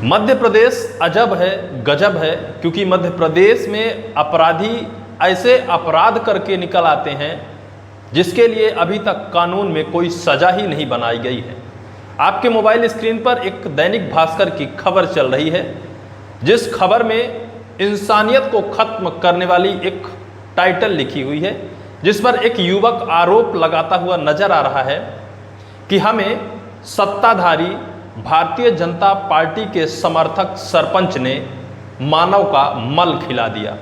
मध्य प्रदेश अजब है, गजब है, क्योंकि मध्य प्रदेश में अपराधी ऐसे अपराध करके निकल आते हैं जिसके लिए अभी तक कानून में कोई सजा ही नहीं बनाई गई है। आपके मोबाइल स्क्रीन पर एक दैनिक भास्कर की खबर चल रही है, जिस खबर में इंसानियत को खत्म करने वाली एक टाइटल लिखी हुई है, जिस पर एक युवक आरोप लगाता हुआ नजर आ रहा है कि हमें सत्ताधारी भारतीय जनता पार्टी के समर्थक सरपंच ने मानव का मल खिला दिया।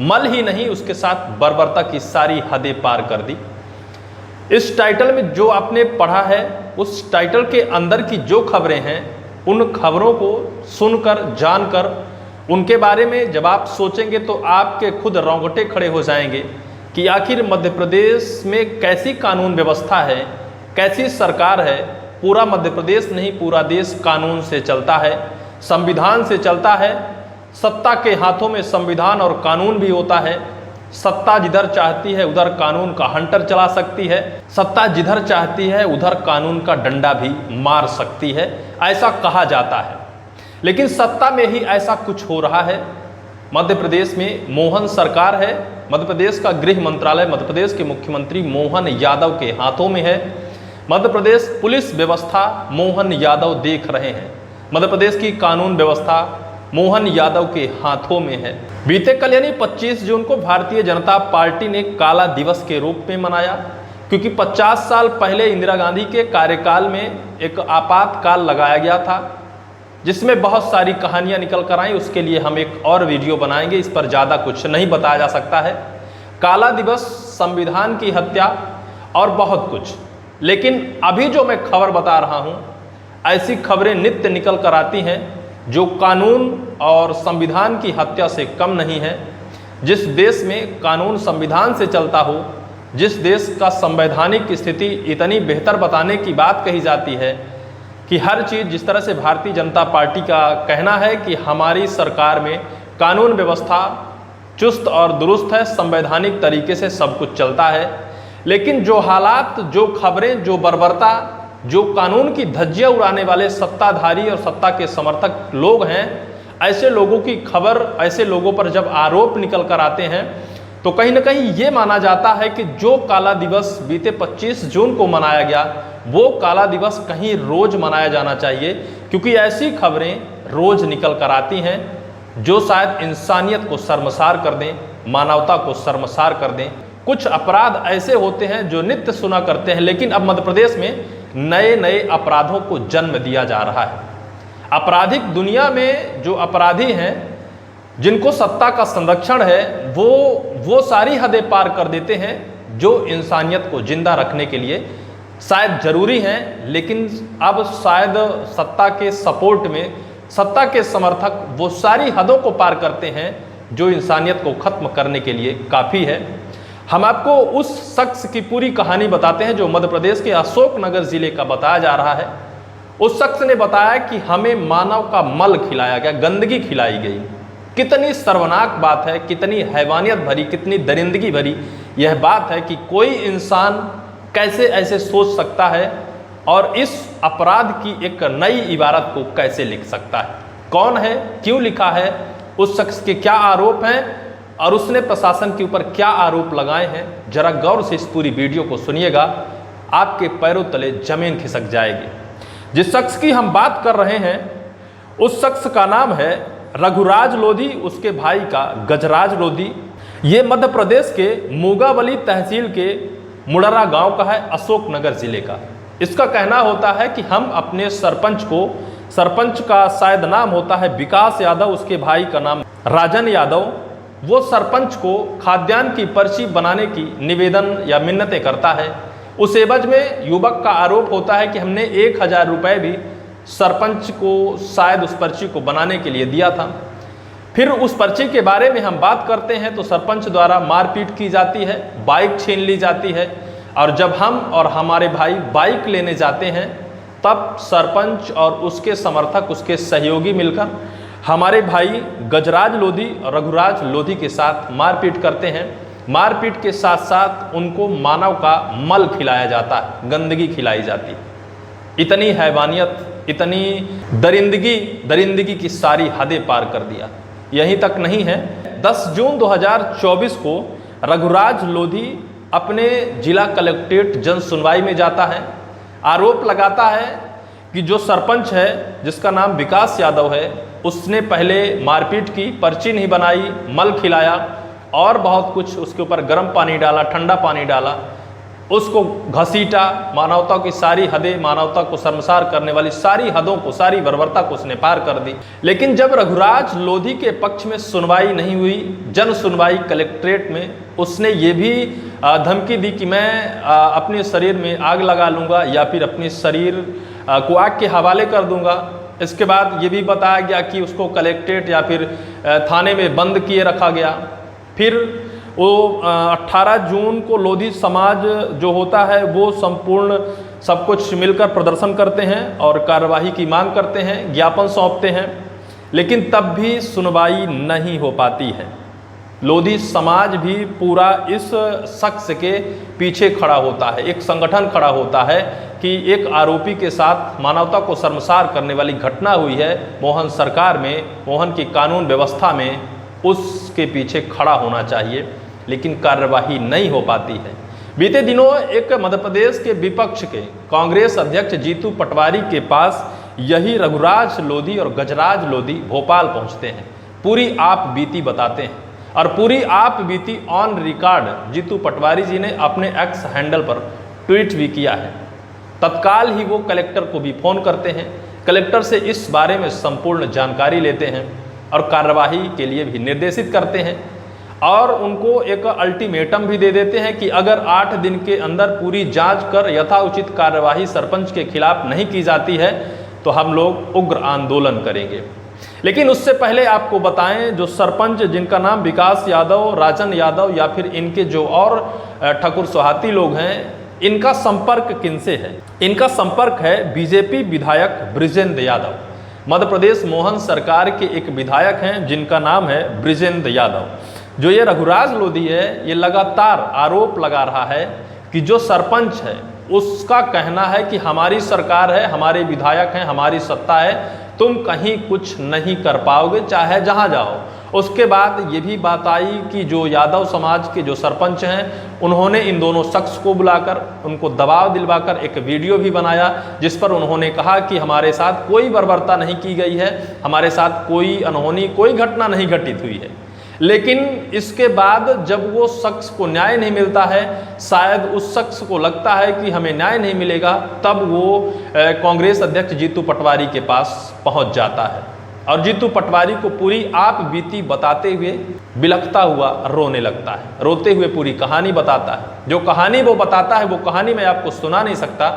मल ही नहीं, उसके साथ बर्बरता की सारी हदें पार कर दी। इस टाइटल में जो आपने पढ़ा है, उस टाइटल के अंदर की जो खबरें हैं, उन खबरों को सुनकर, जानकर, उनके बारे में जब आप सोचेंगे तो आपके खुद रोंगटे खड़े हो जाएंगे कि आखिर मध्य प्रदेश में कैसी कानून व्यवस्था है, कैसी सरकार है। पूरा मध्य प्रदेश नहीं, पूरा देश कानून से चलता है, संविधान से चलता है। सत्ता के हाथों में संविधान और कानून भी होता है। सत्ता जिधर चाहती है उधर कानून का हंटर चला सकती है, सत्ता जिधर चाहती है उधर कानून का डंडा भी मार सकती है, ऐसा कहा जाता है। लेकिन सत्ता में ही ऐसा कुछ हो रहा है। मध्य प्रदेश में मोहन सरकार है, मध्य प्रदेश का गृह मंत्रालय मध्य प्रदेश के मुख्यमंत्री मोहन यादव के हाथों में है। मध्य प्रदेश पुलिस व्यवस्था मोहन यादव देख रहे हैं। मध्य प्रदेश की कानून व्यवस्था मोहन यादव के हाथों में है। बीते कल यानी 25 जून को भारतीय जनता पार्टी ने काला दिवस के रूप में मनाया, क्योंकि 50 साल पहले इंदिरा गांधी के कार्यकाल में एक आपातकाल लगाया गया था, जिसमें बहुत सारी कहानियां निकल कर आई। उसके लिए हम एक और वीडियो बनाएंगे, इस पर ज़्यादा कुछ नहीं बताया जा सकता है। काला दिवस, संविधान की हत्या और बहुत कुछ। लेकिन अभी जो मैं खबर बता रहा हूं, ऐसी खबरें नित्य निकल कर आती हैं जो कानून और संविधान की हत्या से कम नहीं है। जिस देश में कानून संविधान से चलता हो, जिस देश का संवैधानिक स्थिति इतनी बेहतर बताने की बात कही जाती है कि हर चीज़, जिस तरह से भारतीय जनता पार्टी का कहना है कि हमारी सरकार में कानून व्यवस्था चुस्त और दुरुस्त है, संवैधानिक तरीके से सब कुछ चलता है। लेकिन जो हालात, जो खबरें, जो बर्बरता, जो कानून की धज्जियां उड़ाने वाले सत्ताधारी और सत्ता के समर्थक लोग हैं, ऐसे लोगों की खबर, ऐसे लोगों पर जब आरोप निकल कर आते हैं तो कहीं ना कहीं ये माना जाता है कि जो काला दिवस बीते 25 जून को मनाया गया, वो काला दिवस कहीं रोज मनाया जाना चाहिए, क्योंकि ऐसी खबरें रोज निकल कर आती हैं जो शायद इंसानियत को शर्मसार कर दें, मानवता को शर्मसार कर दें। कुछ अपराध ऐसे होते हैं जो नित्य सुना करते हैं, लेकिन अब मध्य प्रदेश में नए नए अपराधों को जन्म दिया जा रहा है। आपराधिक दुनिया में जो अपराधी हैं, जिनको सत्ता का संरक्षण है, वो सारी हदें पार कर देते हैं जो इंसानियत को जिंदा रखने के लिए शायद जरूरी हैं। लेकिन अब शायद सत्ता के सपोर्ट में, सत्ता के समर्थक वो सारी हदों को पार करते हैं जो इंसानियत को खत्म करने के लिए काफ़ी है। हम आपको उस शख्स की पूरी कहानी बताते हैं जो मध्य प्रदेश के अशोकनगर जिले का बताया जा रहा है। उस शख्स ने बताया कि हमें मानव का मल खिलाया गया, गंदगी खिलाई गई। कितनी शर्मनाक बात है, कितनी हैवानियत भरी, कितनी दरिंदगी भरी यह बात है कि कोई इंसान कैसे ऐसे सोच सकता है और इस अपराध की एक नई इबारत को कैसे लिख सकता है। कौन है, क्यों लिखा है, उस शख्स के क्या आरोप हैं और उसने प्रशासन के ऊपर क्या आरोप लगाए हैं, जरा गौर से इस पूरी वीडियो को सुनिएगा, आपके पैरों तले जमीन खिसक जाएगी। जिस शख्स की हम बात कर रहे हैं, उस शख्स का नाम है रघुराज लोधी, उसके भाई का गजराज लोधी। ये मध्य प्रदेश के मोगावली तहसील के मुड़रा गांव का है, अशोकनगर जिले का। इसका कहना होता है कि हम अपने सरपंच को, सरपंच का शायद नाम होता है विकास यादव, उसके भाई का नाम राजन यादव, वो सरपंच को खाद्यान्न की पर्ची बनाने की निवेदन या मिन्नतें करता है। उस एवज में युवक का आरोप होता है कि हमने 1000 रुपये भी सरपंच को शायद उस पर्ची को बनाने के लिए दिया था। फिर उस पर्ची के बारे में हम बात करते हैं तो सरपंच द्वारा मारपीट की जाती है, बाइक छीन ली जाती है, और जब हम और हमारे भाई बाइक लेने जाते हैं तब सरपंच और उसके समर्थक, उसके सहयोगी मिलकर हमारे भाई गजराज लोधी और रघुराज लोधी के साथ मारपीट करते हैं। मारपीट के साथ साथ उनको मानव का मल खिलाया जाता है, गंदगी खिलाई जाती है। इतनी हैवानियत, इतनी दरिंदगी की सारी हदें पार कर दिया। यहीं तक नहीं है, 10 जून 2024 को रघुराज लोधी अपने जिला कलेक्ट्रेट जन सुनवाई में जाता है, आरोप लगाता है कि जो सरपंच है जिसका नाम विकास यादव है, उसने पहले मारपीट की, पर्ची नहीं बनाई, मल खिलाया और बहुत कुछ उसके ऊपर गर्म पानी डाला, ठंडा पानी डाला, उसको घसीटा, मानवता की सारी हदें, मानवता को शर्मसार करने वाली सारी हदों को, सारी बर्बरता को उसने पार कर दी। लेकिन जब रघुराज लोधी के पक्ष में सुनवाई नहीं हुई, जन सुनवाई कलेक्ट्रेट में, उसने ये भी धमकी दी कि मैं अपने शरीर में आग लगा लूँगा या फिर अपने शरीर को आग के हवाले कर दूंगा। इसके बाद ये भी बताया गया कि उसको कलेक्ट्रेट या फिर थाने में बंद किए रखा गया। फिर वो 18 जून को लोधी समाज जो होता है वो संपूर्ण सब कुछ मिलकर प्रदर्शन करते हैं और कार्यवाही की मांग करते हैं, ज्ञापन सौंपते हैं, लेकिन तब भी सुनवाई नहीं हो पाती है। लोधी समाज भी पूरा इस शख्स के पीछे खड़ा होता है, एक संगठन खड़ा होता है कि एक आरोपी के साथ मानवता को शर्मसार करने वाली घटना हुई है मोहन सरकार में, मोहन की कानून व्यवस्था में, उसके पीछे खड़ा होना चाहिए, लेकिन कार्यवाही नहीं हो पाती है। बीते दिनों एक मध्य प्रदेश के विपक्ष के कांग्रेस अध्यक्ष जीतू पटवारी के पास यही रघुराज लोधी और गजराज लोधी भोपाल पहुंचते हैं, पूरी आप बीती बताते हैं और पूरी आप बीती ऑन रिकॉर्ड जीतू पटवारी जी ने अपने एक्स हैंडल पर ट्वीट भी किया है। तत्काल ही वो कलेक्टर को भी फ़ोन करते हैं, कलेक्टर से इस बारे में संपूर्ण जानकारी लेते हैं और कार्यवाही के लिए भी निर्देशित करते हैं और उनको एक अल्टीमेटम भी दे देते हैं कि अगर 8 दिन के अंदर पूरी जांच कर यथाउचित कार्यवाही सरपंच के खिलाफ नहीं की जाती है तो हम लोग उग्र आंदोलन करेंगे। लेकिन उससे पहले आपको बताएं, जो सरपंच जिनका नाम विकास यादव, राजन यादव या फिर इनके जो और ठकुर सोहाती लोग हैं, इनका संपर्क किनसे है? इनका संपर्क है बीजेपी विधायक बृजेंद्र यादव। मध्य प्रदेश मोहन सरकार के एक विधायक हैं जिनका नाम है बृजेंद्र यादव। जो ये रघुराज लोधी है, ये लगातार आरोप लगा रहा है कि जो सरपंच है उसका कहना है कि हमारी सरकार है, हमारे विधायक हैं, हमारी सत्ता है, तुम कहीं कुछ नहीं कर पाओगे चाहे जहां जाओ। उसके बाद ये भी बात आई कि जो यादव समाज के जो सरपंच हैं उन्होंने इन दोनों शख्स को बुलाकर उनको दबाव दिलवाकर एक वीडियो भी बनाया जिस पर उन्होंने कहा कि हमारे साथ कोई बर्बरता नहीं की गई है, हमारे साथ कोई अनहोनी, कोई घटना नहीं घटित हुई है। लेकिन इसके बाद जब वो शख्स को न्याय नहीं मिलता है, शायद उस शख्स को लगता है कि हमें न्याय नहीं मिलेगा, तब वो कांग्रेस अध्यक्ष जीतू पटवारी के पास पहुंच जाता है और जीतू पटवारी को पूरी आप बीती बताते हुए बिलखता हुआ रोने लगता है, रोते हुए पूरी कहानी बताता है। जो कहानी वो बताता है वो कहानी मैं आपको सुना नहीं सकता,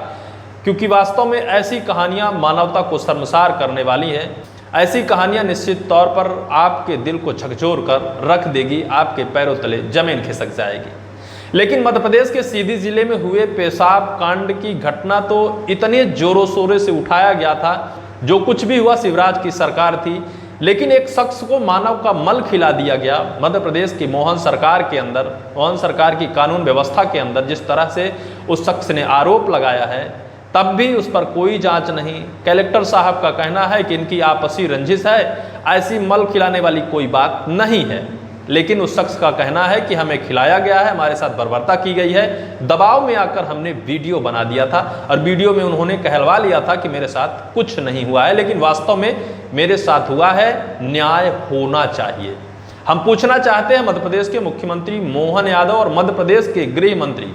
क्योंकि वास्तव में ऐसी कहानियाँ मानवता को शर्मसार करने वाली है। ऐसी कहानियां निश्चित तौर पर आपके दिल को झकझोर कर रख देगी, आपके पैरों तले जमीन खिसक जाएगी। लेकिन मध्य प्रदेश के सीधी जिले में हुए पेशाब कांड की घटना तो इतने जोरों शोरों से उठाया गया था। जो कुछ भी हुआ शिवराज की सरकार थी, लेकिन एक शख्स को मानव का मल खिला दिया गया मध्य प्रदेश की मोहन सरकार के अंदर, मोहन सरकार की कानून व्यवस्था के अंदर। जिस तरह से उस शख्स ने आरोप लगाया है, तब भी उस पर कोई जांच नहीं। कलेक्टर साहब का कहना है कि इनकी आपसी रंजिश है, ऐसी मल खिलाने वाली कोई बात नहीं है। लेकिन उस शख्स का कहना है कि हमें खिलाया गया है, हमारे साथ बर्बरता की गई है, दबाव में आकर हमने वीडियो बना दिया था और वीडियो में उन्होंने कहलवा लिया था कि मेरे साथ कुछ नहीं हुआ है, लेकिन वास्तव में मेरे साथ हुआ है। न्याय होना चाहिए। हम पूछना चाहते हैं मध्य प्रदेश के मुख्यमंत्री मोहन यादव और मध्य प्रदेश के गृह मंत्री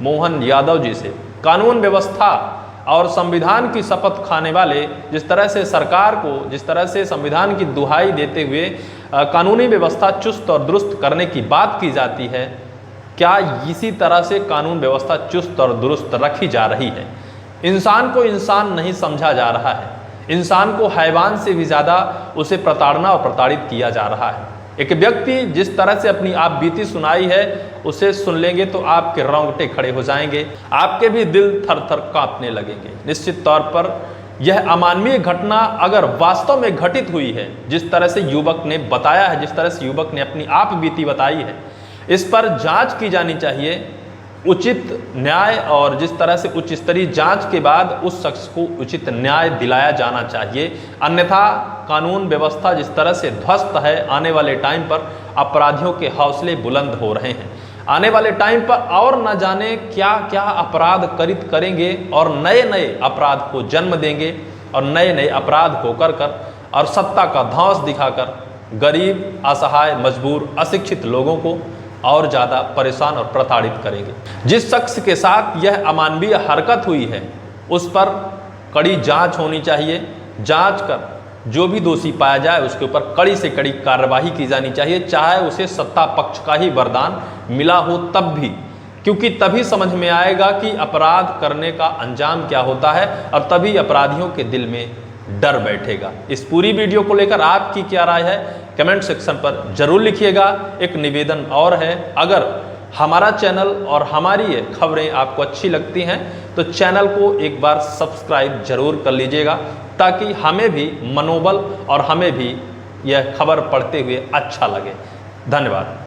मोहन यादव जी से, कानून व्यवस्था और संविधान की शपथ खाने वाले, जिस तरह से सरकार को, जिस तरह से संविधान की दुहाई देते हुए कानूनी व्यवस्था चुस्त और दुरुस्त करने की बात की जाती है, क्या इसी तरह से कानून व्यवस्था चुस्त और दुरुस्त रखी जा रही है? इंसान को इंसान नहीं समझा जा रहा है, इंसान को हैवान से भी ज़्यादा उसे प्रताड़ना और प्रताड़ित किया जा रहा है। एक व्यक्ति जिस तरह से अपनी आप बीती सुनाई है, उसे सुन लेंगे तो आपके रोंगटे खड़े हो जाएंगे, आपके भी दिल थर थर कांपने लगेंगे। निश्चित तौर पर यह अमानवीय घटना अगर वास्तव में घटित हुई है, जिस तरह से युवक ने बताया है, जिस तरह से युवक ने अपनी आप बीती बताई है, इस पर जांच की जानी चाहिए। उचित न्याय और जिस तरह से उच्च स्तरीय जांच के बाद उस शख्स को उचित न्याय दिलाया जाना चाहिए। अन्यथा कानून व्यवस्था जिस तरह से ध्वस्त है, आने वाले टाइम पर अपराधियों के हौसले बुलंद हो रहे हैं। आने वाले टाइम पर और न जाने क्या क्या अपराध करित करेंगे और नए नए अपराध को जन्म देंगे और नए नए अपराध को कर और सत्ता का धौंस दिखाकर गरीब, असहाय, मजबूर, अशिक्षित लोगों को और ज़्यादा परेशान और प्रताड़ित करेंगे। जिस शख्स के साथ यह अमानवीय हरकत हुई है उस पर कड़ी जांच होनी चाहिए। जांच कर जो भी दोषी पाया जाए उसके ऊपर कड़ी से कड़ी कार्रवाई की जानी चाहिए, चाहे उसे सत्ता पक्ष का ही वरदान मिला हो तब भी, क्योंकि तभी समझ में आएगा कि अपराध करने का अंजाम क्या होता है और तभी अपराधियों के दिल में डर बैठेगा। इस पूरी वीडियो को लेकर आपकी क्या राय है कमेंट सेक्शन पर जरूर लिखिएगा। एक निवेदन और है, अगर हमारा चैनल और हमारी ये खबरें आपको अच्छी लगती हैं तो चैनल को एक बार सब्सक्राइब जरूर कर लीजिएगा, ताकि हमें भी मनोबल और हमें भी यह खबर पढ़ते हुए अच्छा लगे। धन्यवाद।